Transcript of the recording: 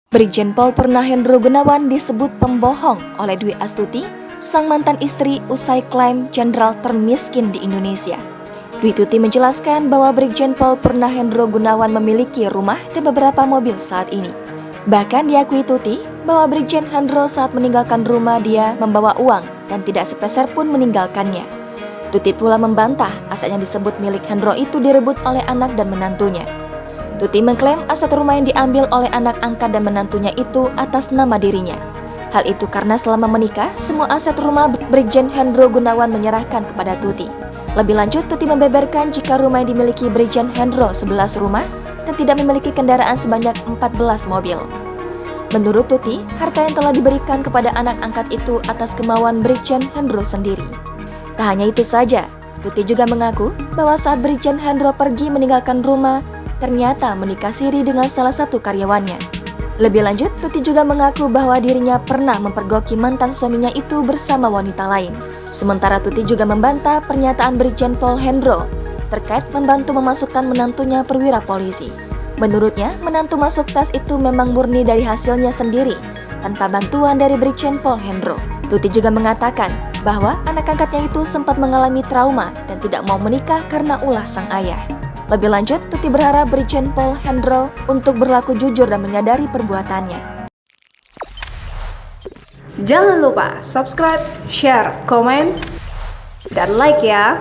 Brigjen Pol Purnahendro Gunawan disebut pembohong oleh Dwi Astuti, sang mantan istri usai klaim jenderal termiskin di Indonesia. Dwi Tuti menjelaskan bahwa Brigjen Pol Purnahendro Gunawan memiliki rumah dan beberapa mobil saat ini. Bahkan diakui Tuti bahwa Brigjen Hendro saat meninggalkan rumah dia membawa uang dan tidak sepeser pun meninggalkannya. Tuti pula membantah aset yang disebut milik Hendro itu direbut oleh anak dan menantunya. Tuti mengklaim aset rumah yang diambil oleh anak angkat dan menantunya itu atas nama dirinya. Hal itu karena selama menikah, semua aset rumah Brigjen Hendro Gunawan menyerahkan kepada Tuti. Lebih lanjut, Tuti membeberkan jika rumah yang dimiliki Brigjen Hendro 11 rumah dan tidak memiliki kendaraan sebanyak 14 mobil. Menurut Tuti, harta yang telah diberikan kepada anak angkat itu atas kemauan Brigjen Hendro sendiri. Tak hanya itu saja, Tuti juga mengaku bahwa saat Brigjen Hendro pergi meninggalkan rumah, ternyata menikah siri dengan salah satu karyawannya. Lebih lanjut, Tuti juga mengaku bahwa dirinya pernah mempergoki mantan suaminya itu bersama wanita lain. Sementara Tuti juga membantah pernyataan Brigjen Pol Hendro terkait membantu memasukkan menantunya perwira polisi. Menurutnya, menantu masuk tas itu memang murni dari hasilnya sendiri, tanpa bantuan dari Brigjen Pol Hendro. Tuti juga mengatakan bahwa anak angkatnya itu sempat mengalami trauma dan tidak mau menikah karena ulah sang ayah. Lebih lanjut, Tuti berharap Brigjen Pol Hendro untuk berlaku jujur dan menyadari perbuatannya. Jangan lupa subscribe, share, komen, dan like ya!